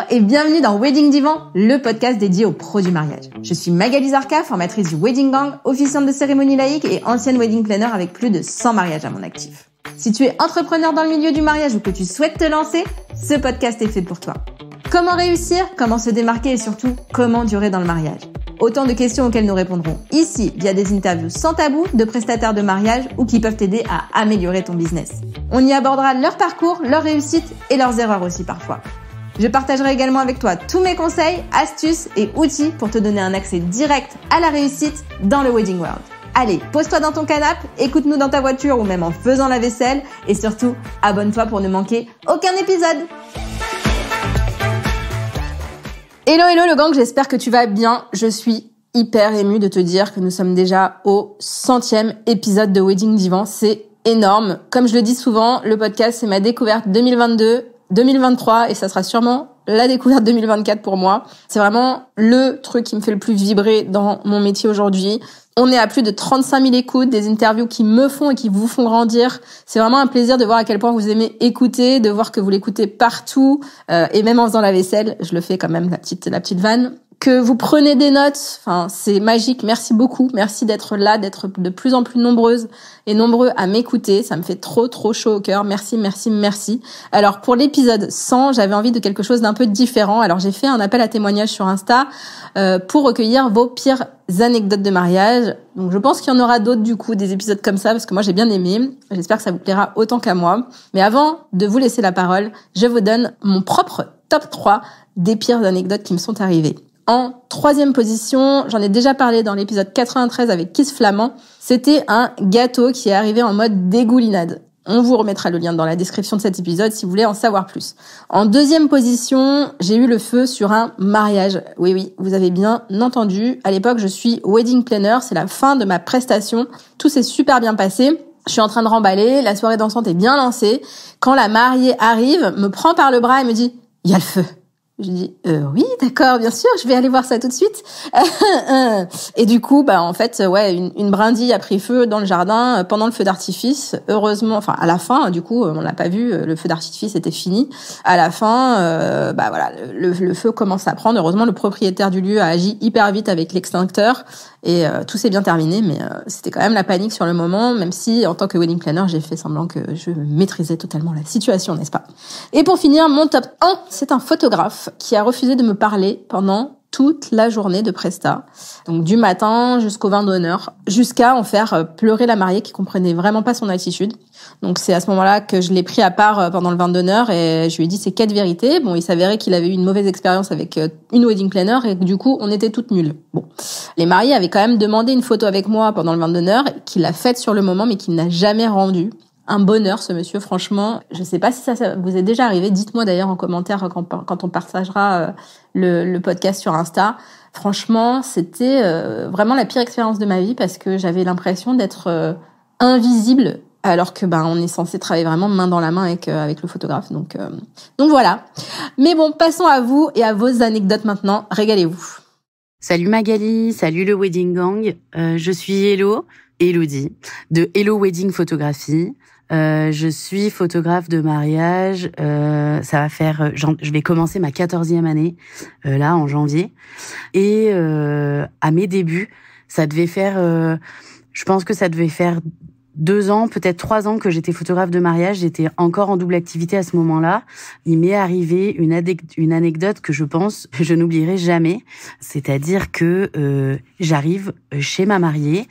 et bienvenue dans Wedding Divan, le podcast dédié aux pros du mariage. Je suis Magali Zarka, formatrice du Wedding Gang, officiante de cérémonie laïque et ancienne wedding planner avec plus de 100 mariages à mon actif. Si tu es entrepreneur dans le milieu du mariage ou que tu souhaites te lancer, ce podcast est fait pour toi. Comment réussir, comment se démarquer et surtout, comment durer dans le mariage? Autant de questions auxquelles nous répondrons ici via des interviews sans tabou de prestataires de mariage ou qui peuvent t'aider à améliorer ton business. On y abordera leur parcours, leurs réussites et leurs erreurs aussi parfois. Je partagerai également avec toi tous mes conseils, astuces et outils pour te donner un accès direct à la réussite dans le wedding world. Allez, pose-toi dans ton canapé, écoute-nous dans ta voiture ou même en faisant la vaisselle et surtout, abonne-toi pour ne manquer aucun épisode. Hello le gang, j'espère que tu vas bien. Je suis hyper émue de te dire que nous sommes déjà au 100e épisode de Wedding Divan. C'est énorme. Comme je le dis souvent, le podcast c'est ma découverte 2022, 2023 et ça sera sûrement la découverte 2024 pour moi. C'est vraiment le truc qui me fait le plus vibrer dans mon métier aujourd'hui. On est à plus de 35 000 écoutes, des interviews qui me font et qui vous font grandir. C'est vraiment un plaisir de voir à quel point vous aimez écouter, de voir que vous l'écoutez partout, et même en faisant la vaisselle, je le fais quand même, la petite vanne. Que vous prenez des notes, enfin c'est magique, merci beaucoup, merci d'être là, d'être de plus en plus nombreuses et nombreux à m'écouter, ça me fait trop chaud au cœur, merci. Alors pour l'épisode 100, j'avais envie de quelque chose d'un peu différent, alors j'ai fait un appel à témoignages sur Insta pour recueillir vos pires anecdotes de mariage, donc je pense qu'il y en aura d'autres du coup, des épisodes comme ça, parce que moi j'ai bien aimé, j'espère que ça vous plaira autant qu'à moi, mais avant de vous laisser la parole, je vous donne mon propre top 3 des pires anecdotes qui me sont arrivées. En 3e position, j'en ai déjà parlé dans l'épisode 93 avec Kiss Flamand, c'était un gâteau qui est arrivé en mode dégoulinade. On vous remettra le lien dans la description de cet épisode si vous voulez en savoir plus. En 2e position, j'ai eu le feu sur un mariage. Oui, vous avez bien entendu. À l'époque, je suis wedding planner, c'est la fin de ma prestation. Tout s'est super bien passé. Je suis en train de remballer, la soirée dansante est bien lancée. Quand la mariée arrive, me prend par le bras et me dit « Il y a le feu ». Je dis oui, d'accord, bien sûr, je vais aller voir ça tout de suite. Et du coup, en fait, une brindille a pris feu dans le jardin pendant le feu d'artifice. Heureusement, enfin à la fin, du coup, on l'a pas vu, le feu d'artifice était fini. À la fin, le feu commence à prendre. Heureusement, le propriétaire du lieu a agi hyper vite avec l'extincteur et tout s'est bien terminé. Mais c'était quand même la panique sur le moment, même si en tant que wedding planner, j'ai fait semblant que je maîtrisais totalement la situation, n'est-ce pas? Et pour finir, mon top 1, c'est un photographe qui a refusé de me parler pendant toute la journée de presta. Donc du matin jusqu'au vin d'honneur, jusqu'à en faire pleurer la mariée qui comprenait vraiment pas son attitude. Donc c'est à ce moment-là que je l'ai pris à part pendant le vin d'honneur et je lui ai dit ses 4 vérités. Bon, il s'avérait qu'il avait eu une mauvaise expérience avec une wedding planner et que du coup, on était toutes nulles. Bon, les mariés avaient quand même demandé une photo avec moi pendant le vin d'honneur, qu'il a faite sur le moment mais qu'il n'a jamais rendue. Un bonheur, ce monsieur, franchement. Je sais pas si ça vous est déjà arrivé. Dites-moi d'ailleurs en commentaire quand on partagera le podcast sur Insta. Franchement, c'était vraiment la pire expérience de ma vie parce que j'avais l'impression d'être invisible alors que on est censé travailler vraiment main dans la main avec le photographe. Donc voilà. Mais bon, passons à vous et à vos anecdotes maintenant. Régalez-vous. Salut Magali, salut le Wedding Gang. Je suis Elodie de Hello Wedding Photographie. Je suis photographe de mariage. Ça va faire, je vais commencer ma 14e année là en janvier. Et à mes débuts, ça devait faire, je pense que ça devait faire 2 ans, peut-être 3 ans que j'étais photographe de mariage. J'étais encore en double activité à ce moment-là. Il m'est arrivé une anecdote que je pense je n'oublierai jamais. C'est-à-dire que j'arrive chez ma mariée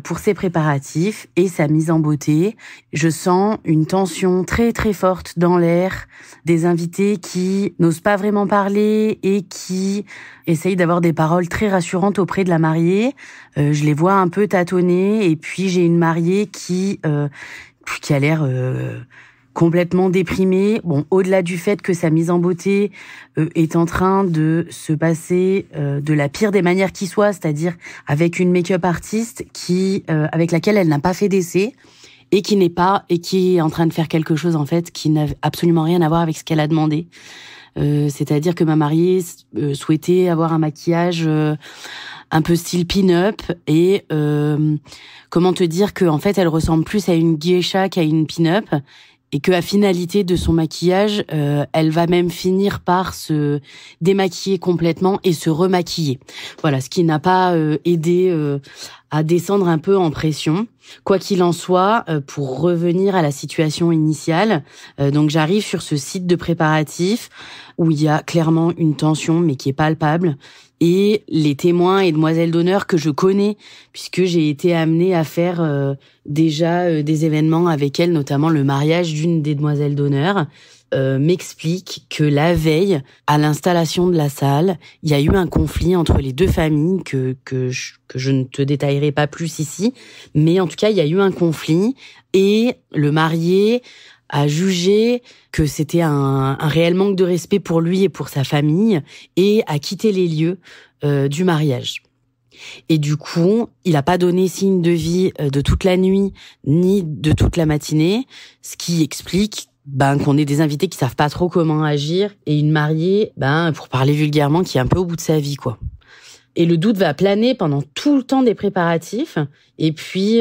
pour ses préparatifs et sa mise en beauté. Je sens une tension très très forte dans l'air, des invités qui n'osent pas vraiment parler et qui essayent d'avoir des paroles très rassurantes auprès de la mariée. Je les vois un peu tâtonner et puis j'ai une mariée qui a l'air complètement déprimée. Bon, au-delà du fait que sa mise en beauté est en train de se passer de la pire des manières qui soit, c'est-à-dire avec une make-up artiste avec laquelle elle n'a pas fait d'essai et qui est en train de faire quelque chose en fait qui n'a absolument rien à voir avec ce qu'elle a demandé. C'est-à-dire que ma mariée souhaitait avoir un maquillage un peu style pin-up et comment te dire que en fait elle ressemble plus à une geisha qu'à une pin-up et que la finalité de son maquillage, elle va même finir par se démaquiller complètement et se remaquiller. Voilà, ce qui n'a pas aidé à descendre un peu en pression. Quoi qu'il en soit, pour revenir à la situation initiale, donc j'arrive sur ce site de préparatifs où il y a clairement une tension, mais qui est palpable. Et les témoins et demoiselles d'honneur que je connais, puisque j'ai été amenée à faire déjà des événements avec elles, notamment le mariage d'une des demoiselles d'honneur, m'expliquent que la veille, à l'installation de la salle, il y a eu un conflit entre les deux familles que je ne te détaillerai pas plus ici, mais en tout cas, il y a eu un conflit et le marié a jugé que c'était un réel manque de respect pour lui et pour sa famille et a quitté les lieux du mariage. Et du coup, il n'a pas donné signe de vie de toute la nuit ni de toute la matinée, ce qui explique qu'on ait des invités qui savent pas trop comment agir et une mariée, pour parler vulgairement, qui est un peu au bout de sa vie, quoi. Et le doute va planer pendant tout le temps des préparatifs. Et puis,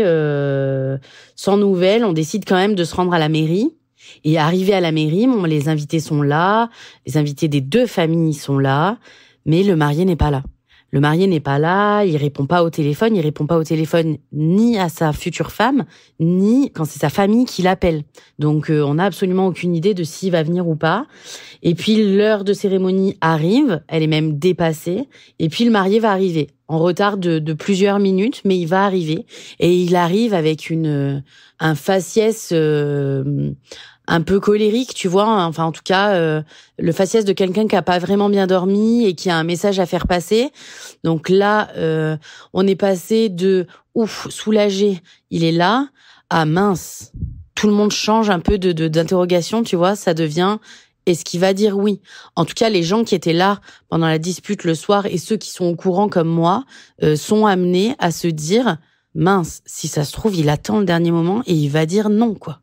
sans nouvelles, on décide quand même de se rendre à la mairie. Et arrivé à la mairie, les invités sont là, les invités des deux familles sont là, mais le marié n'est pas là. Le marié n'est pas là, il répond pas au téléphone ni à sa future femme, ni quand c'est sa famille qui l'appelle. Donc on n'a absolument aucune idée de s'il va venir ou pas. Et puis l'heure de cérémonie arrive, elle est même dépassée, et puis le marié va arriver, en retard de plusieurs minutes, mais il va arriver. Et il arrive avec un faciès un peu colérique, tu vois, enfin en tout cas le faciès de quelqu'un qui a pas vraiment bien dormi et qui a un message à faire passer. Donc là on est passé de ouf, soulagé, il est là, à mince. Tout le monde change un peu d'interrogation, tu vois, ça devient est-ce qu'il va dire oui? En tout cas, les gens qui étaient là pendant la dispute le soir et ceux qui sont au courant comme moi sont amenés à se dire mince, si ça se trouve, il attend le dernier moment et il va dire non, quoi.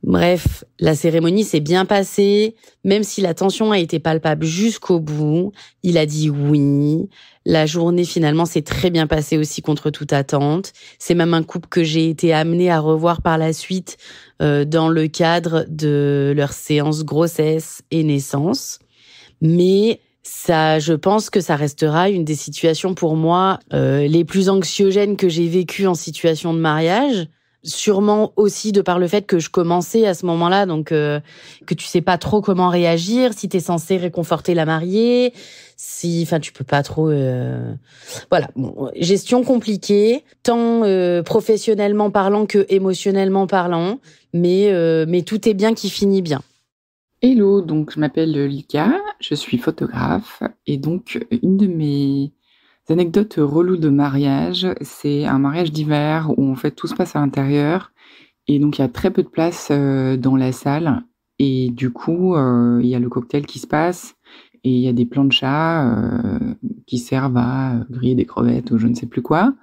Bref, la cérémonie s'est bien passée, même si la tension a été palpable jusqu'au bout. Il a dit oui. La journée, finalement, s'est très bien passée aussi contre toute attente. C'est même un couple que j'ai été amenée à revoir par la suite dans le cadre de leur séance grossesse et naissance. Mais ça, je pense que ça restera une des situations pour moi les plus anxiogènes que j'ai vécues en situation de mariage. Sûrement aussi de par le fait que je commençais à ce moment-là, donc que tu sais pas trop comment réagir, si t'es censé réconforter la mariée, tu peux pas trop. Voilà, bon, gestion compliquée, tant professionnellement parlant que émotionnellement parlant, mais tout est bien qui finit bien. Hello, donc je m'appelle Lika, je suis photographe et donc une de mes anecdotes reloues de mariage, c'est un mariage d'hiver où en fait tout se passe à l'intérieur et donc il y a très peu de place dans la salle et du coup il y a le cocktail qui se passe et il y a des planchas qui servent à griller des crevettes ou je ne sais plus quoi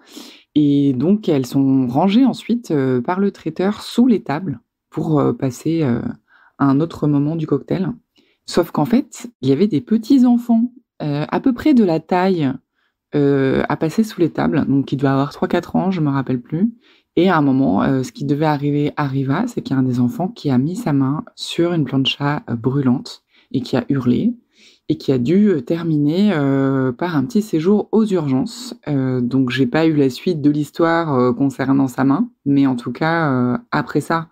et donc elles sont rangées ensuite par le traiteur sous les tables pour passer à un autre moment du cocktail. Sauf qu'en fait il y avait des petits enfants à peu près de la taille à passer sous les tables, donc il devait avoir 3-4 ans, je me rappelle plus. Et à un moment, ce qui devait arriver arriva, c'est qu'il y a un des enfants qui a mis sa main sur une plancha brûlante et qui a hurlé et qui a dû terminer par un petit séjour aux urgences. Donc j'ai pas eu la suite de l'histoire concernant sa main, mais en tout cas, après ça,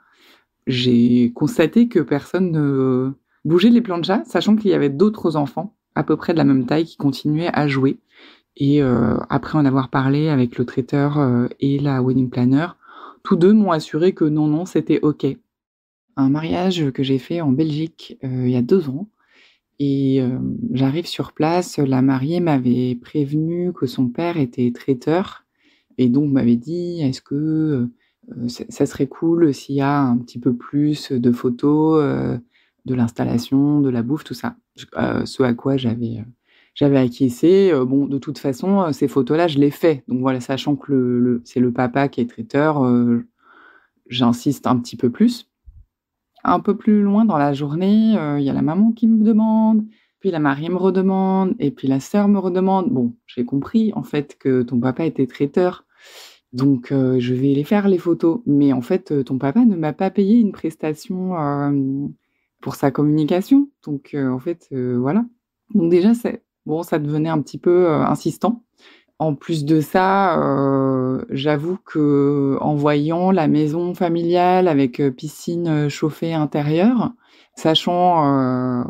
j'ai constaté que personne ne bougeait les planchas, sachant qu'il y avait d'autres enfants à peu près de la même taille qui continuaient à jouer. Et après en avoir parlé avec le traiteur et la wedding planner, tous deux m'ont assuré que non, c'était OK. Un mariage que j'ai fait en Belgique il y a 2 ans. Et j'arrive sur place, la mariée m'avait prévenu que son père était traiteur. Et donc m'avait dit, est-ce que ça serait cool s'il y a un petit peu plus de photos de l'installation, de la bouffe, tout ça. Ce à quoi j'avais acquiescé. Bon, de toute façon, ces photos-là, je les fais. Donc voilà, sachant que c'est le papa qui est traiteur, j'insiste un petit peu plus. Un peu plus loin dans la journée, il y a la maman qui me demande, puis la mariée me redemande, et puis la sœur me redemande. Bon, j'ai compris en fait que ton papa était traiteur Donc je vais les faire les photos. Mais en fait, ton papa ne m'a pas payé une prestation, pour sa communication. Donc en fait, voilà. Donc déjà, ça devenait un petit peu, insistant. En plus de ça, j'avoue qu'en voyant la maison familiale avec, piscine, chauffée intérieure, sachant,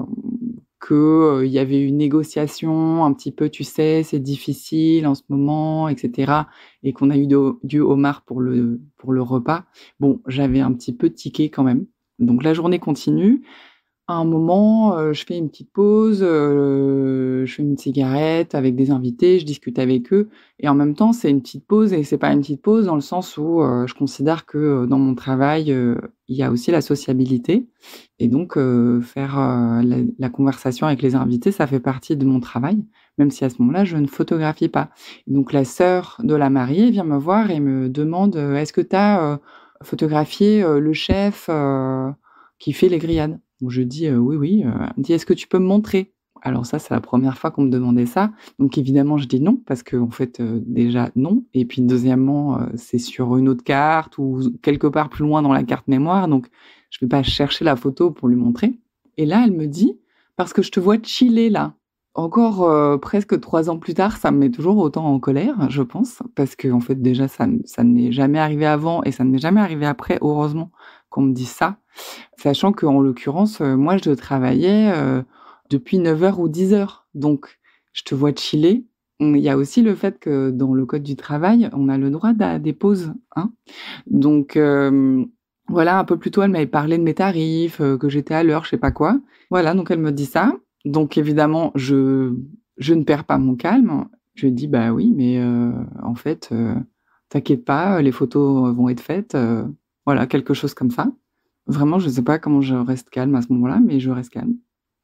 il y avait une négociation un petit peu, tu sais, c'est difficile en ce moment et cetera et qu'on a eu du homard pour le repas. Bon, j'avais un petit peu tiqué quand même. Donc la journée continue. À un moment, je fais une petite pause, je fume une cigarette avec des invités, je discute avec eux et en même temps, c'est une petite pause et c'est pas une petite pause dans le sens où, je considère que, dans mon travail, il y a aussi la sociabilité et donc faire, la conversation avec les invités, ça fait partie de mon travail, même si à ce moment-là, je ne photographie pas. Donc la sœur de la mariée vient me voir et me demande, «Est-ce que tu as, photographié, le chef, qui fait les grillades?» Donc je dis: «Oui, oui», elle me dit: «Est-ce que tu peux me montrer?» Alors ça, c'est la première fois qu'on me demandait ça. Donc évidemment, je dis: «Non», parce qu'en fait, déjà non et puis deuxièmement, c'est sur une autre carte ou quelque part plus loin dans la carte mémoire, donc je vais pas chercher la photo pour lui montrer et là, elle me dit: «Parce que je te vois chiller là». Encore, presque 3 ans plus tard, ça me met toujours autant en colère, je pense, parce qu'en fait déjà ça ne m'est jamais arrivé avant et ça ne m'est jamais arrivé après, heureusement qu'on me dise ça. Sachant qu'en l'occurrence, moi je travaillais, depuis 9 heures ou 10 heures. Donc je te vois chiller. Il y a aussi le fait que dans le code du travail, on a le droit à des pauses, hein. Donc voilà, un peu plus tôt, elle m'avait parlé de mes tarifs, que j'étais à l'heure, je sais pas quoi. Voilà, donc elle me dit ça. Donc évidemment, je ne perds pas mon calme. Je lui dis: «Bah oui, mais en fait, t'inquiète pas, les photos vont être faites», voilà, quelque chose comme ça. Vraiment, je sais pas comment je reste calme à ce moment-là, mais je reste calme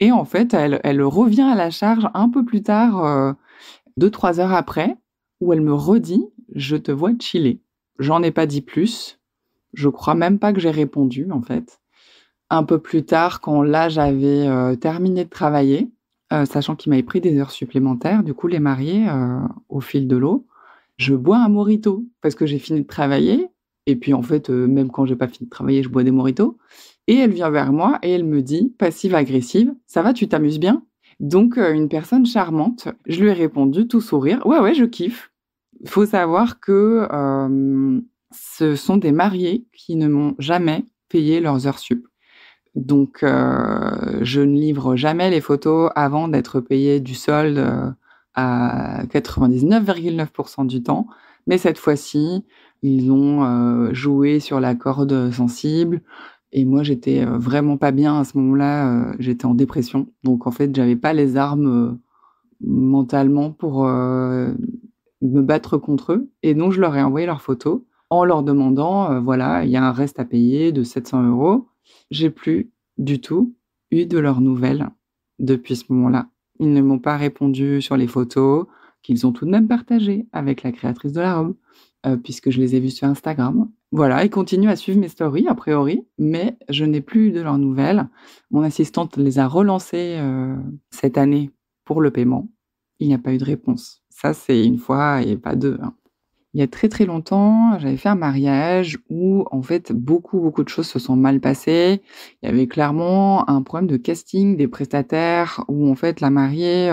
et en fait, elle revient à la charge un peu plus tard, 2-3 heures après, où elle me redit: «Je te vois chiller». J'en ai pas dit plus. Je crois même pas que j'ai répondu, en fait. Un peu plus tard, quand là, j'avais, terminé de travailler, sachant qu'ils m'avaient pris des heures supplémentaires, du coup, les mariés, au fil de l'eau, je bois un mojito parce que j'ai fini de travailler et puis, en fait, même quand j'ai pas fini de travailler, je bois des mojitos et elle vient vers moi et elle me dit, passive-agressive: «Ça va, tu t'amuses bien?» Donc une personne charmante. Je lui ai répondu tout sourire: «Ouais, ouais, je kiffe». Il faut savoir que, ce sont des mariés qui ne m'ont jamais payé leurs heures sup. Donc je ne livre jamais les photos avant d'être payée du solde, à 99,9 % du temps. Mais cette fois-ci, ils ont, joué sur la corde sensible et moi j'étais, vraiment pas bien à ce moment-là, j'étais en dépression. Donc en fait, j'avais pas les armes, mentalement pour, me battre contre eux et donc je leur ai envoyé leurs photos en leur demandant, voilà, il y a un reste à payer de 700 €. J'ai plus du tout eu de leurs nouvelles depuis ce moment-là. Ils ne m'ont pas répondu sur les photos qu'ils ont tout de même partagées avec la créatrice de la robe, puisque je les ai vues sur Instagram. Voilà, ils continuent à suivre mes stories a priori, mais je n'ai plus de leurs nouvelles. Mon assistante les a relancées, cette année pour le paiement. Il n'y a pas eu de réponse. Ça, c'est une fois et pas 2, hein. Il y a très, très longtemps, j'avais fait un mariage où, en fait, beaucoup, beaucoup de choses se sont mal passées. Il y avait clairement un problème de casting des prestataires où, en fait, la mariée,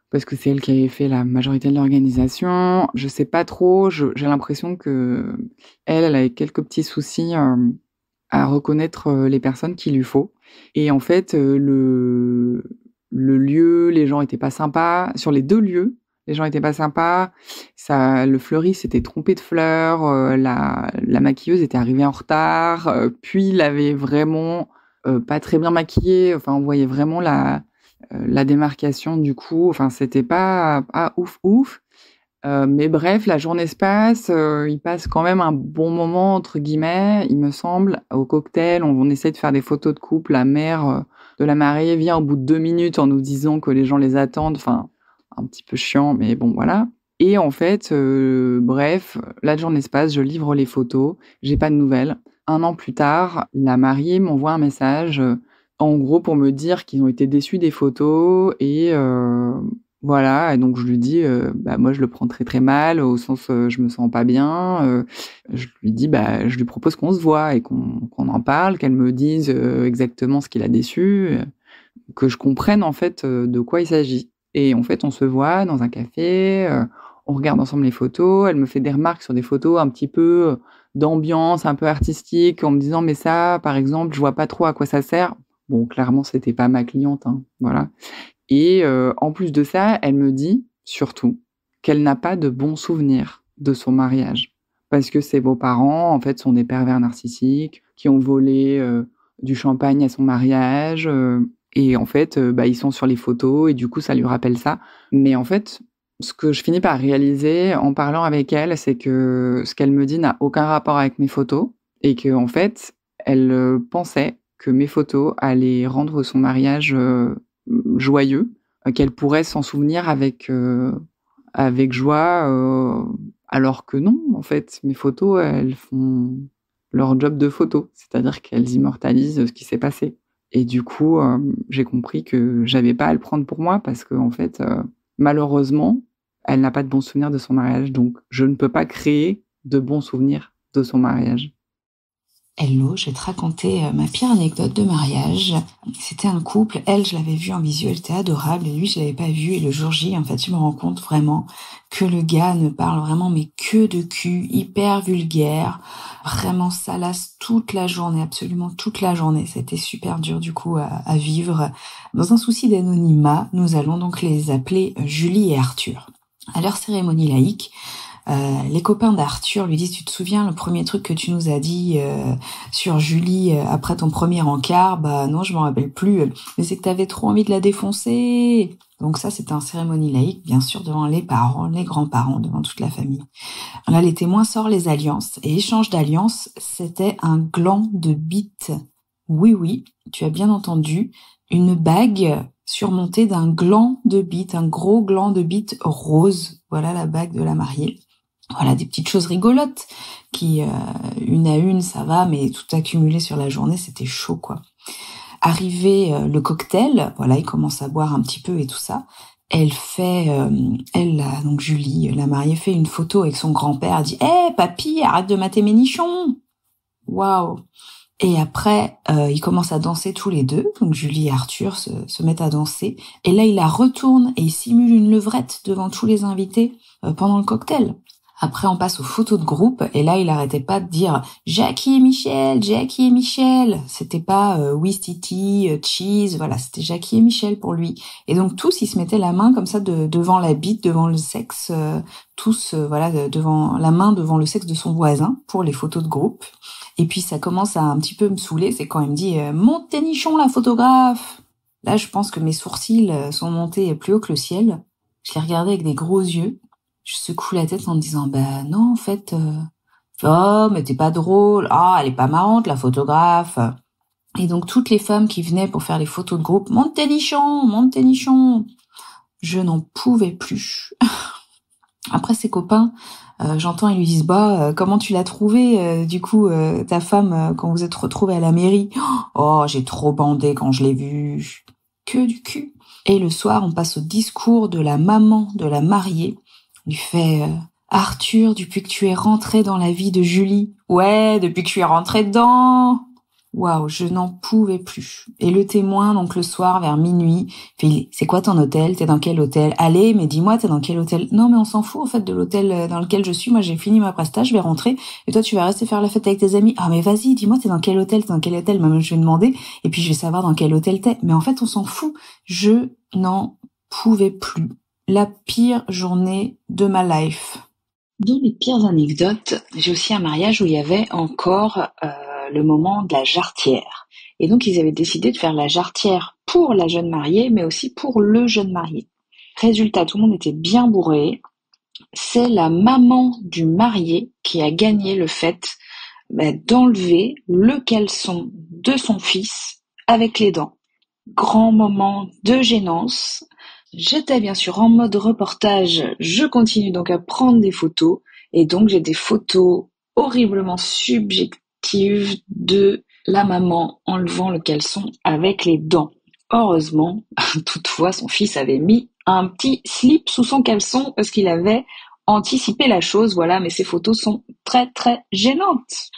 parce que c'est elle qui avait fait la majorité de l'organisation, je sais pas trop, j'ai l'impression qu'elle, elle avait quelques petits soucis, à reconnaître, les personnes qu'il lui faut et en fait, le lieu, les gens étaient pas sympas. Sur les 2 lieux, les gens étaient pas sympas. Le fleuriste s'était trompé de fleurs, la maquilleuse était arrivée en retard, puis il avait vraiment, pas très bien maquillé. Enfin, on voyait vraiment la démarcation du coup. Enfin, c'était pas ouf, ouf. Mais bref, la journée se passe, ils passent quand même «un bon moment» entre guillemets, il me semble. Au cocktail, on essaie de faire des photos de couple. La mère, de la mariée vient au bout de 2 minutes en nous disant que les gens les attendent. Enfin, un petit peu chiant, mais bon, voilà. Et en fait, bref, la journée se passe, je livre les photos, j'ai pas de nouvelles. 1 an plus tard, la mariée m'envoie un message, en gros pour me dire qu'ils ont été déçus des photos et Voilà, et donc je lui dis, moi je le prends très, très mal au sens, je me sens pas bien, je lui dis, je lui propose qu'on se voit et qu'on en parle, qu'elle me dise, exactement ce qui l'a déçue, que je comprenne en fait, de quoi il s'agit. Et en fait, on se voit dans un café, on regarde ensemble les photos. Elle me fait des remarques sur des photos un petit peu, d'ambiance, un peu artistique, en me disant: «Mais ça, par exemple, je vois pas trop à quoi ça sert». Bon, clairement, c'était pas ma cliente, hein, voilà. Et en plus de ça, elle me dit, surtout, qu'elle n'a pas de bons souvenirs de son mariage. Parce que ses beaux-parents, en fait, sont des pervers narcissiques qui ont volé, du champagne à son mariage, et en fait, ils sont sur les photos et du coup, ça lui rappelle ça. Mais en fait, ce que je finis par réaliser en parlant avec elle, c'est que ce qu'elle me dit n'a aucun rapport avec mes photos et qu'en fait, elle, pensait que mes photos allaient rendre son mariage, joyeux, qu'elle pourrait s'en souvenir avec joie, alors que non, en fait, mes photos, elles font leur job de photo, c'est-à-dire qu'elles immortalisent ce qui s'est passé. Et du coup, j'ai compris que j'avais pas à le prendre pour moi parce qu'en fait, malheureusement, elle n'a pas de bons souvenirs de son mariage, donc je ne peux pas créer de bons souvenirs de son mariage. Hello, je vais te raconter ma pire anecdote de mariage. C'était un couple, elle, je l'avais vu en visio, elle était adorable, et lui, je l'avais pas vu, et le jour J, en fait, je me rends compte vraiment que le gars ne parle vraiment mais que de cul, hyper vulgaire, vraiment salace toute la journée, absolument toute la journée. C'était super dur du coup à vivre. Dans un souci d'anonymat, nous allons donc les appeler Julie et Arthur. À leur cérémonie laïque, les copains d'Arthur lui disent: tu te souviens le premier truc que tu nous as dit sur Julie après ton premier encart? Bah non, je m'en rappelle plus. Mais c'est que t'avais trop envie de la défoncer. Donc ça, c'était en cérémonie laïque, bien sûr, devant les parents, les grands-parents, devant toute la famille. Là, les témoins sortent les alliances. Et échange d'alliances, c'était un gland de bite. Oui, oui, tu as bien entendu. Une bague surmontée d'un gland de bite, un gros gland de bite rose. Voilà la bague de la mariée. Voilà, des petites choses rigolotes qui, une à une, ça va, mais tout accumulé sur la journée, c'était chaud, quoi. Arrivé le cocktail, voilà, il commence à boire un petit peu et tout ça. Elle fait, donc Julie, la mariée, fait une photo avec son grand-père. Elle dit: «Hé, papy, arrête de mater mes nichons!» Waouh! Et après, ils commencent à danser tous les deux. Donc Julie et Arthur se mettent à danser. Et là, il la retourne et il simule une levrette devant tous les invités pendant le cocktail. Après, on passe aux photos de groupe, et là, il arrêtait pas de dire Jackie et Michel, Jackie et Michel. C'était pas Wistiti, Cheese, voilà, c'était Jackie et Michel pour lui. Et donc tous, ils se mettaient la main comme ça devant la bite, devant le sexe, tous, devant la main devant le sexe de son voisin pour les photos de groupe. Et puis ça commence à un petit peu me saouler, c'est quand il me dit monte tes nichons, la photographe. Là, je pense que mes sourcils sont montés plus haut que le ciel. Je l'ai regardé avec des gros yeux. Je secoue la tête en me disant non, en fait, oh, mais t'es pas drôle, ah, elle est pas marrante, la photographe. Et donc toutes les femmes qui venaient pour faire les photos de groupe, monte tes nichons, monte tes nichons. Je n'en pouvais plus. Après, ses copains, j'entends, ils lui disent comment tu l'as trouvée, du coup, ta femme, quand vous êtes retrouvés à la mairie? Oh, j'ai trop bandé quand je l'ai vue. Que du cul. Et le soir, on passe au discours de la maman de la mariée. Il fait Arthur, depuis que tu es rentré dans la vie de Julie. Ouais, depuis que tu es rentré dedans. Waouh, je n'en pouvais plus. Et le témoin, donc le soir vers minuit, fait c'est quoi ton hôtel? T'es dans quel hôtel? Allez, mais dis-moi, t'es dans quel hôtel? Non, mais on s'en fout en fait de l'hôtel dans lequel je suis. Moi, j'ai fini ma presta, je vais rentrer. Et toi, tu vas rester faire la fête avec tes amis. Ah, mais vas-y, dis-moi, t'es dans quel hôtel? T'es dans quel hôtel? Moi, je vais demander. Et puis je vais savoir dans quel hôtel t'es. Mais en fait, on s'en fout. Je n'en pouvais plus. La pire journée de ma life. Dans les pires anecdotes, j'ai aussi un mariage où il y avait encore le moment de la jarretière. Et donc, ils avaient décidé de faire la jarretière pour la jeune mariée, mais aussi pour le jeune marié. Résultat, tout le monde était bien bourré. C'est la maman du marié qui a gagné le fait d'enlever le caleçon de son fils avec les dents. Grand moment de gênance. J'étais bien sûr en mode reportage, je continue donc à prendre des photos, et donc j'ai des photos horriblement subjectives de la maman enlevant le caleçon avec les dents. Heureusement, toutefois, son fils avait mis un petit slip sous son caleçon parce qu'il avait anticipé la chose. Voilà, mais ces photos sont très très gênantes.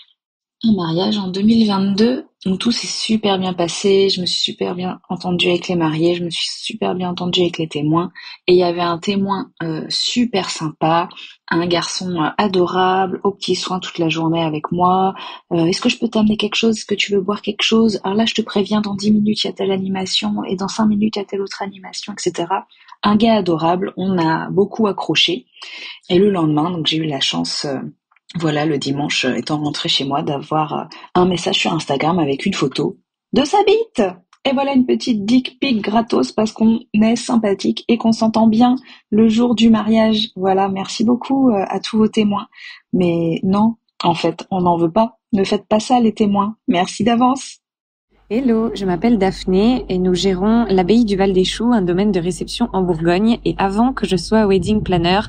Un mariage en 2022 où tout s'est super bien passé, je me suis super bien entendue avec les mariés, je me suis super bien entendue avec les témoins, et il y avait un témoin super sympa, un garçon adorable, aux petits soins toute la journée avec moi. Est-ce que je peux t'amener quelque chose? Est-ce que tu veux boire quelque chose? Alors là, je te préviens, dans 10 minutes, il y a telle animation, et dans 5 minutes, il y a telle autre animation, etc. Un gars adorable, on a beaucoup accroché. Et le lendemain, donc j'ai eu la chance... Voilà, le dimanche, étant rentrée chez moi, d'avoir un message sur Instagram avec une photo de sa bite. Et voilà une petite dick pic gratos parce qu'on est sympathique et qu'on s'entend bien le jour du mariage. Voilà, merci beaucoup à tous vos témoins. Mais non, en fait, on n'en veut pas. Ne faites pas ça, les témoins. Merci d'avance. Hello, je m'appelle Daphné et nous gérons l'abbaye du Val des Choux, un domaine de réception en Bourgogne. Et avant que je sois wedding planner,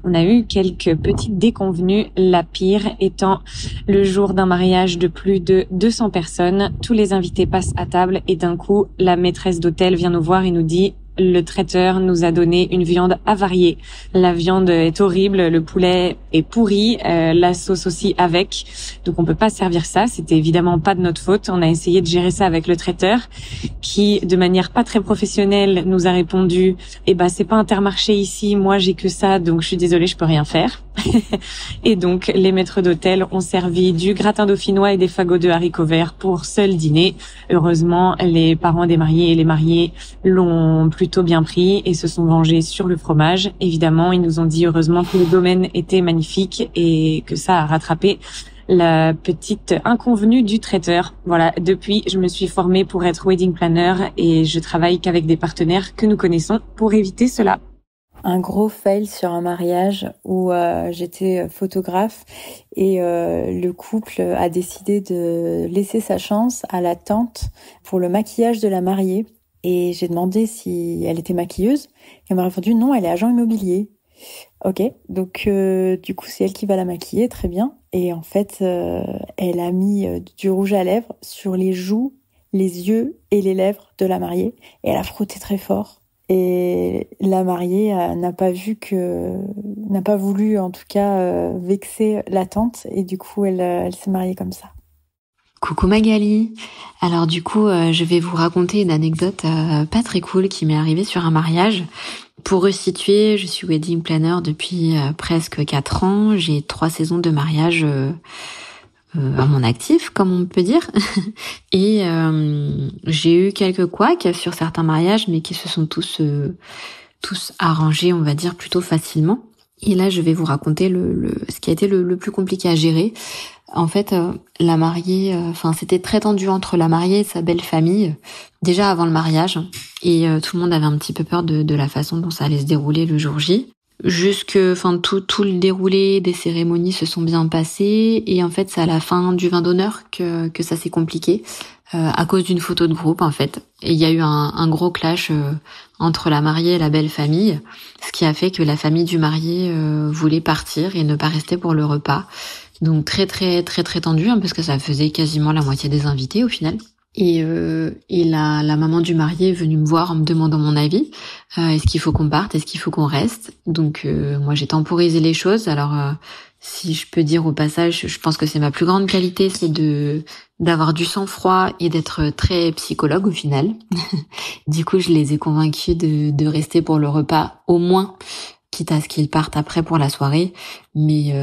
on a eu quelques petites déconvenues, la pire étant le jour d'un mariage de plus de 200 personnes. Tous les invités passent à table et d'un coup, la maîtresse d'hôtel vient nous voir et nous dit: le traiteur nous a donné une viande avariée. La viande est horrible, le poulet est pourri, la sauce aussi avec. Donc on peut pas servir ça. C'était évidemment pas de notre faute. On a essayé de gérer ça avec le traiteur, qui, de manière pas très professionnelle, nous a répondu: eh ben c'est pas Intermarché ici, moi j'ai que ça, donc je suis désolée, je peux rien faire. Et donc les maîtres d'hôtel ont servi du gratin dauphinois et des fagots de haricots verts pour seul dîner. Heureusement, les parents des mariés et les mariés l'ont plutôt bien pris et se sont vengés sur le fromage. Évidemment, ils nous ont dit heureusement que le domaine était magnifique et que ça a rattrapé la petite inconvenue du traiteur. Voilà, depuis, je me suis formée pour être wedding planner et je travaille qu'avec des partenaires que nous connaissons pour éviter cela. Un gros fail sur un mariage où j'étais photographe et le couple a décidé de laisser sa chance à la tante pour le maquillage de la mariée. Et j'ai demandé si elle était maquilleuse. Elle m'a répondu non, elle est agent immobilier. Ok, donc du coup c'est elle qui va la maquiller, très bien. Et en fait, elle a mis du rouge à lèvres sur les joues, les yeux et les lèvres de la mariée. Et elle a frotté très fort. Et la mariée n'a pas voulu en tout cas vexer la tante. Et du coup, elle s'est mariée comme ça. Coucou Magali. Alors du coup, je vais vous raconter une anecdote pas très cool qui m'est arrivée sur un mariage. Pour resituer, je suis wedding planner depuis presque 4 ans. J'ai 3 saisons de mariage à mon actif, comme on peut dire. Et j'ai eu quelques couacs sur certains mariages, mais qui se sont tous arrangés, on va dire, plutôt facilement. Et là, je vais vous raconter ce qui a été le plus compliqué à gérer. En fait, la mariée, c'était très tendu entre la mariée et sa belle famille, déjà avant le mariage. Et tout le monde avait un petit peu peur de la façon dont ça allait se dérouler le jour J. Tout le déroulé des cérémonies se sont bien passés. Et en fait, c'est à la fin du vin d'honneur que ça s'est compliqué, à cause d'une photo de groupe, en fait. Et il y a eu un gros clash entre la mariée et la belle famille, ce qui a fait que la famille du marié voulait partir et ne pas rester pour le repas. Donc très très très très tendu, parce que ça faisait quasiment la moitié des invités au final. Et la maman du marié est venue me voir en me demandant mon avis. Est-ce qu'il faut qu'on parte? Est-ce qu'il faut qu'on reste? Donc moi j'ai temporisé les choses. Alors si je peux dire au passage, je pense que c'est ma plus grande qualité, c'est d'avoir du sang-froid et d'être très psychologue au final. Du coup je les ai convaincus de rester pour le repas au moins, quitte à ce qu'ils partent après pour la soirée. Mais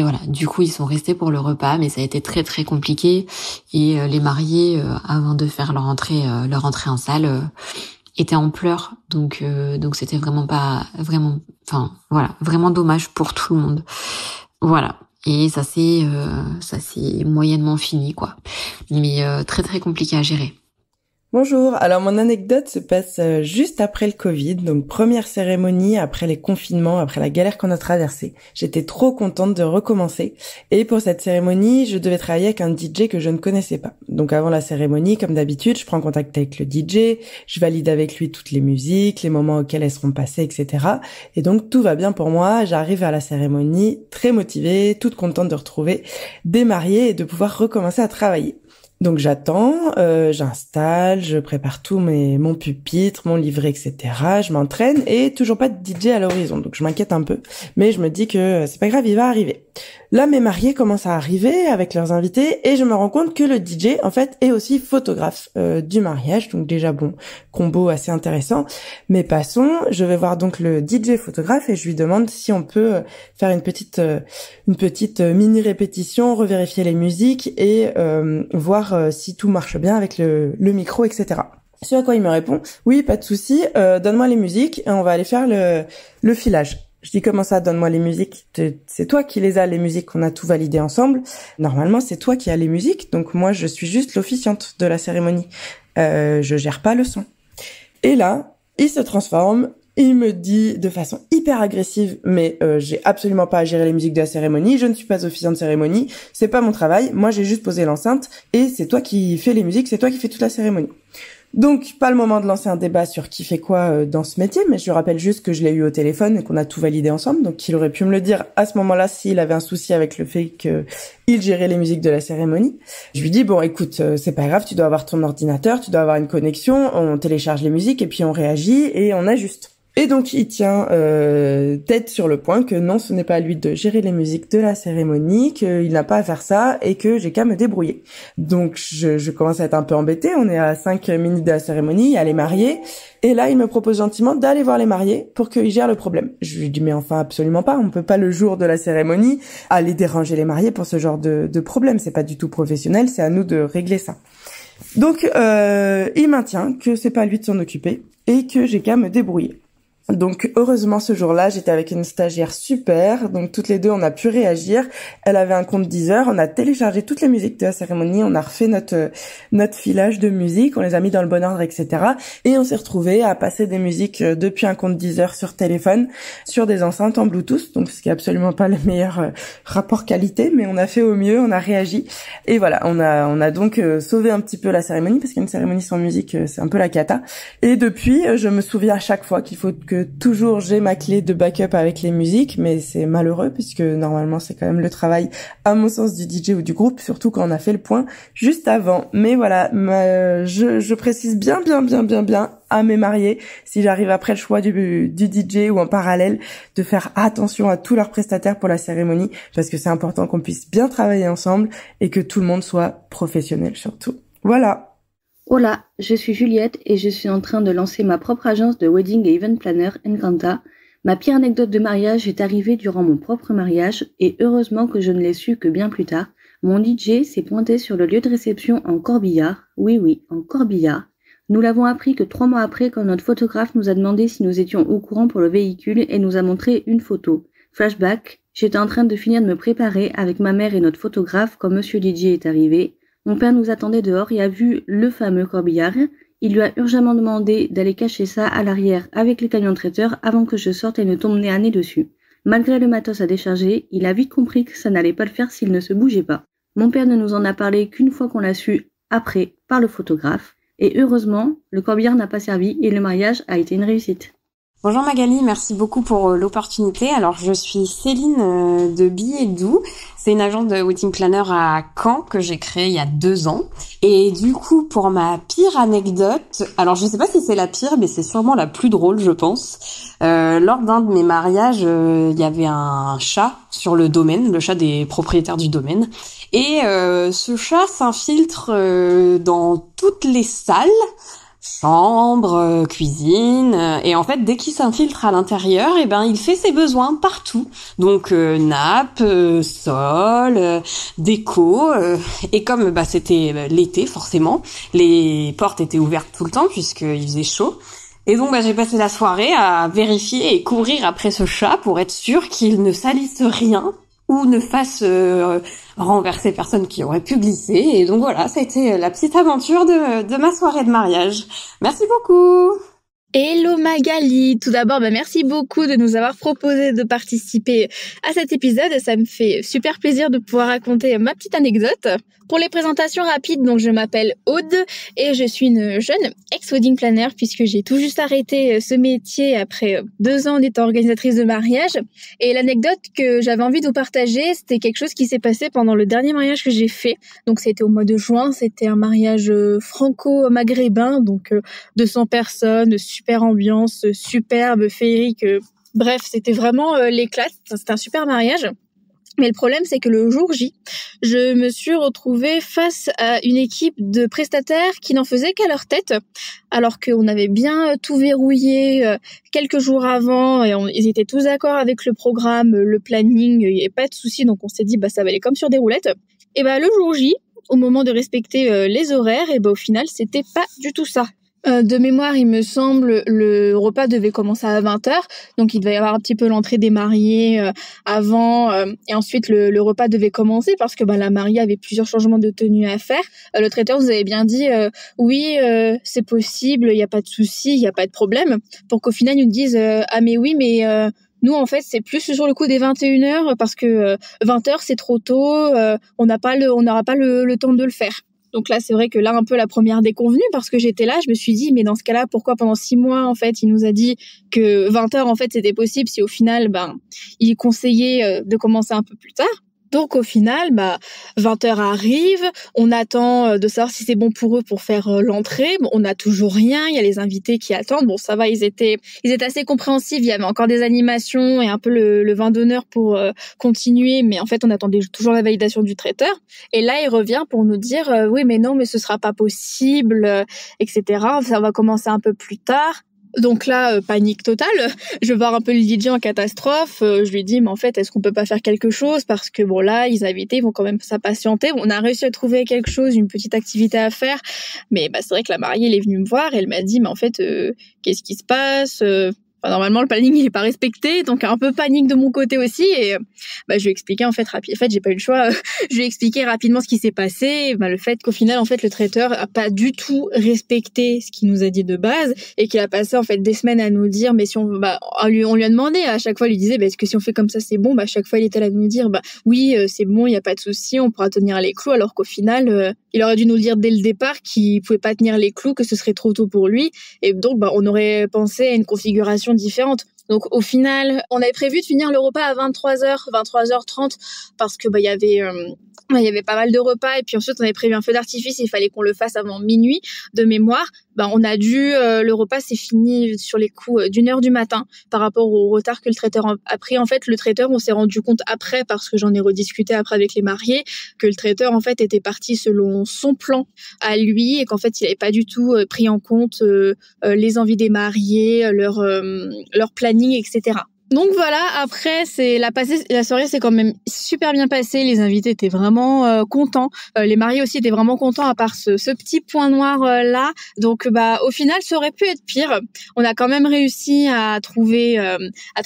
voilà, du coup ils sont restés pour le repas, mais ça a été très très compliqué. Et les mariés, avant de faire leur entrée en salle, étaient en pleurs. Donc c'était vraiment vraiment dommage pour tout le monde. Voilà. Et ça s'est moyennement fini, quoi. Mais très très compliqué à gérer. Bonjour, alors mon anecdote se passe juste après le Covid, donc première cérémonie après les confinements, après la galère qu'on a traversée. J'étais trop contente de recommencer et pour cette cérémonie, je devais travailler avec un DJ que je ne connaissais pas. Donc avant la cérémonie, comme d'habitude, je prends contact avec le DJ, je valide avec lui toutes les musiques, les moments auxquels elles seront passées, etc. Et donc tout va bien pour moi, j'arrive à la cérémonie très motivée, toute contente de retrouver des mariés et de pouvoir recommencer à travailler. Donc j'attends, j'installe, je prépare tout mon pupitre, mon livret, etc. Je m'entraîne et toujours pas de DJ à l'horizon. Donc je m'inquiète un peu, mais je me dis que c'est pas grave, il va arriver. Là, mes mariés commencent à arriver avec leurs invités et je me rends compte que le DJ, en fait, est aussi photographe du mariage. Donc déjà, bon, combo assez intéressant. Mais passons, je vais voir donc le DJ photographe et je lui demande si on peut faire une petite mini répétition, revérifier les musiques et voir si tout marche bien avec le micro, etc. Ce à quoi il me répond, oui, pas de souci, donne-moi les musiques et on va aller faire le filage. Je dis, comment ça, donne-moi les musiques? C'est toi qui les as, les musiques, on a tout validé ensemble. Normalement, c'est toi qui as les musiques, donc moi, je suis juste l'officiante de la cérémonie. Je gère pas le son. Et là, il se transforme, il me dit de façon hyper agressive, mais j'ai absolument pas à gérer les musiques de la cérémonie, je ne suis pas officiante de cérémonie, c'est pas mon travail, moi j'ai juste posé l'enceinte, et c'est toi qui fais les musiques, c'est toi qui fais toute la cérémonie. Donc, pas le moment de lancer un débat sur qui fait quoi dans ce métier, mais je lui rappelle juste que je l'ai eu au téléphone et qu'on a tout validé ensemble, donc il aurait pu me le dire à ce moment-là s'il avait un souci avec le fait qu'il gérait les musiques de la cérémonie. Je lui dis, bon, écoute, c'est pas grave, tu dois avoir ton ordinateur, tu dois avoir une connexion, on télécharge les musiques et puis on réagit et on ajuste. Et donc, il tient tête sur le point que non, ce n'est pas à lui de gérer les musiques de la cérémonie, qu'il n'a pas à faire ça et que j'ai qu'à me débrouiller. Donc, je commence à être un peu embêtée. On est à 5 minutes de la cérémonie, il y a les mariés. Et là, il me propose gentiment d'aller voir les mariés pour qu'ils gèrent le problème. Je lui dis, mais enfin, absolument pas. On peut pas, le jour de la cérémonie, aller déranger les mariés pour ce genre de problème. C'est pas du tout professionnel, c'est à nous de régler ça. Donc, il maintient que c'est pas à lui de s'en occuper et que j'ai qu'à me débrouiller. Donc heureusement ce jour-là, j'étais avec une stagiaire super, donc toutes les deux on a pu réagir. Elle avait un compte Deezer, on a téléchargé toutes les musiques de la cérémonie, on a refait notre filage de musique, on les a mis dans le bon ordre, etc. Et on s'est retrouvés à passer des musiques depuis un compte Deezer sur téléphone, sur des enceintes en Bluetooth, donc ce qui est absolument pas le meilleur rapport qualité, mais on a fait au mieux, on a réagi. Et voilà, on a donc sauvé un petit peu la cérémonie, parce qu'une cérémonie sans musique, c'est un peu la cata. Et depuis, je me souviens à chaque fois qu'il faut que toujours j'ai ma clé de backup avec les musiques, mais c'est malheureux puisque normalement c'est quand même le travail à mon sens du DJ ou du groupe, surtout quand on a fait le point juste avant. Mais voilà, je précise bien à mes mariés, si j'arrive après le choix du DJ ou en parallèle, de faire attention à tous leurs prestataires pour la cérémonie, parce que c'est important qu'on puisse bien travailler ensemble et que tout le monde soit professionnel surtout. Voilà. Hola, je suis Juliette et je suis en train de lancer ma propre agence de wedding et event planner Encanta. Ma pire anecdote de mariage est arrivée durant mon propre mariage et heureusement que je ne l'ai su que bien plus tard. Mon DJ s'est pointé sur le lieu de réception en corbillard. Oui, en corbillard. Nous l'avons appris que 3 mois après quand notre photographe nous a demandé si nous étions au courant pour le véhicule et nous a montré une photo. Flashback, j'étais en train de finir de me préparer avec ma mère et notre photographe quand Monsieur DJ est arrivé. Mon père nous attendait dehors et a vu le fameux corbillard. Il lui a urgemment demandé d'aller cacher ça à l'arrière avec le camion traiteur avant que je sorte et ne tombe nez à nez dessus. Malgré le matos à décharger, il a vite compris que ça n'allait pas le faire s'il ne se bougeait pas. Mon père ne nous en a parlé qu'une fois qu'on l'a su après par le photographe. Et heureusement, le corbillard n'a pas servi et le mariage a été une réussite. Bonjour Magali, merci beaucoup pour l'opportunité. Alors je suis Céline de Billets Doux. C'est une agence de wedding planner à Caen que j'ai créée il y a 2 ans. Et du coup, pour ma pire anecdote, alors je sais pas si c'est la pire, mais c'est sûrement la plus drôle, je pense. Lors d'un de mes mariages, il y avait un chat sur le domaine, le chat des propriétaires du domaine. Et ce chat s'infiltre dans toutes les salles, chambre, cuisine, et en fait dès qu'il s'infiltre à l'intérieur, il fait ses besoins partout. Donc nappe, sol, déco, et comme c'était l'été forcément, les portes étaient ouvertes tout le temps puisqu'il faisait chaud. Et donc j'ai passé la soirée à vérifier et courir après ce chat pour être sûre qu'il ne salisse rien ou ne fasse renverser personne qui aurait pu glisser. Et donc voilà, ça a été la petite aventure de ma soirée de mariage. Merci beaucoup. Hello Magali, tout d'abord merci beaucoup de nous avoir proposé de participer à cet épisode, ça me fait super plaisir de pouvoir raconter ma petite anecdote. Pour les présentations rapides, donc je m'appelle Aude et je suis une jeune ex-wedding planner puisque j'ai tout juste arrêté ce métier après 2 ans d'étant organisatrice de mariage. Et l'anecdote que j'avais envie de vous partager, c'était quelque chose qui s'est passé pendant le dernier mariage que j'ai fait. Donc c'était au mois de juin, c'était un mariage franco-maghrébin, donc 200 personnes, super ambiance, superbe, féerique. Bref, c'était vraiment l'éclat, c'était un super mariage. Mais le problème, c'est que le jour J, je me suis retrouvée face à une équipe de prestataires qui n'en faisaient qu'à leur tête, alors qu'on avait bien tout verrouillé quelques jours avant, et ils étaient tous d'accord avec le programme, le planning, il n'y avait pas de souci, donc on s'est dit ça va aller comme sur des roulettes. Et le jour J, au moment de respecter les horaires, et au final, c'était pas du tout ça. De mémoire, il me semble, le repas devait commencer à 20h, donc il devait y avoir un petit peu l'entrée des mariés avant, et ensuite le repas devait commencer parce que la mariée avait plusieurs changements de tenue à faire. Le traiteur nous avait bien dit oui, c'est possible, il n'y a pas de souci, il n'y a pas de problème, pour qu'au final ils nous disent ah mais oui, mais nous, en fait, c'est plus sur le coup des 21h parce que 20h, c'est trop tôt, on n'aura pas le temps de le faire. Donc là, c'est vrai que là, un peu la première déconvenue, parce que j'étais là, je me suis dit, mais dans ce cas-là, pourquoi pendant 6 mois, en fait, il nous a dit que 20h, en fait, c'était possible si au final, il conseillait de commencer un peu plus tard. Donc au final, 20h arrive, on attend de savoir si c'est bon pour eux pour faire l'entrée. Bon, on n'a toujours rien, il y a les invités qui attendent. Bon, ça va, ils étaient assez compréhensifs, il y avait encore des animations et un peu le vin d'honneur pour continuer, mais en fait, on attendait toujours la validation du traiteur. Et là, il revient pour nous dire oui, mais non, mais ce sera pas possible, etc. Ça va commencer un peu plus tard. Donc là, panique totale. Je vois un peu le DJ en catastrophe. Je lui dis, mais en fait, est-ce qu'on peut pas faire quelque chose? Parce que là, les invités vont quand même s'impatienter. On a réussi à trouver quelque chose, une petite activité à faire. Mais c'est vrai que la mariée, elle est venue me voir et elle m'a dit, mais en fait, qu'est-ce qui se passe? Normalement, le planning, il est pas respecté, donc un peu panique de mon côté aussi. Et je lui ai expliqué en fait j'ai pas eu le choix. Je lui ai expliqué rapidement ce qui s'est passé. Le fait qu'au final, en fait, le traiteur a pas du tout respecté ce qu'il nous a dit de base et qu'il a passé en fait des semaines à nous dire, mais si on lui a demandé à chaque fois, il lui disait, est-ce que si on fait comme ça, c'est bon? À chaque fois, il était là à nous dire, oui, c'est bon, il y a pas de souci, on pourra tenir les clous. Alors qu'au final, il aurait dû nous le dire dès le départ qu'il pouvait pas tenir les clous, que ce serait trop tôt pour lui. Et donc, on aurait pensé à une configuration différente. Donc au final, on avait prévu de finir le repas à 23h30 parce que il y avait pas mal de repas et puis ensuite on avait prévu un feu d'artifice, il fallait qu'on le fasse avant minuit de mémoire. On a dû le repas s'est fini sur les coups d'1h du matin par rapport au retard que le traiteur a pris. En fait, le traiteur, on s'est rendu compte après parce que j'en ai rediscuté après avec les mariés que le traiteur en fait était parti selon son plan à lui et qu'en fait, il avait pas du tout pris en compte les envies des mariés, leur planning, etc. Donc voilà, après la soirée s'est quand même super bien passée, les invités étaient vraiment contents, les mariés aussi étaient vraiment contents à part ce petit point noir là. Donc au final ça aurait pu être pire. On a quand même réussi à trouver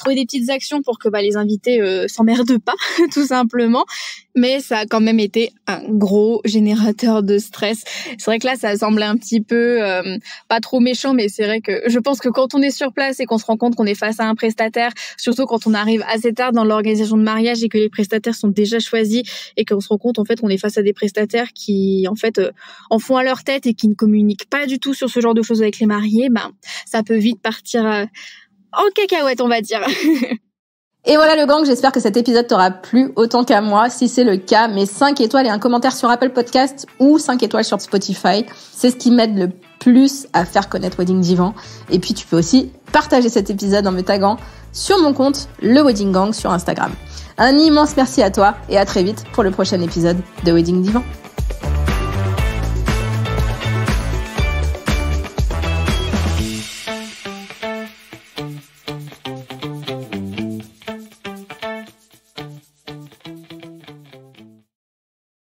des petites actions pour que les invités s'emmerdent pas tout simplement. Mais ça a quand même été un gros générateur de stress. C'est vrai que là, ça semblait un petit peu pas trop méchant, mais c'est vrai que je pense que quand on est sur place et qu'on se rend compte qu'on est face à un prestataire, surtout quand on arrive assez tard dans l'organisation de mariage et que les prestataires sont déjà choisis et qu'on se rend compte en fait qu'on est face à des prestataires qui en fait en font à leur tête et qui ne communiquent pas du tout sur ce genre de choses avec les mariés, ça peut vite partir en cacahuète, on va dire. Et voilà le gang, j'espère que cet épisode t'aura plu autant qu'à moi. Si c'est le cas, mets 5 étoiles et un commentaire sur Apple Podcast ou 5 étoiles sur Spotify. C'est ce qui m'aide le plus à faire connaître Wedding Divan. Et puis tu peux aussi partager cet épisode en me taguant sur mon compte, le Wedding Gang sur Instagram. Un immense merci à toi et à très vite pour le prochain épisode de Wedding Divan.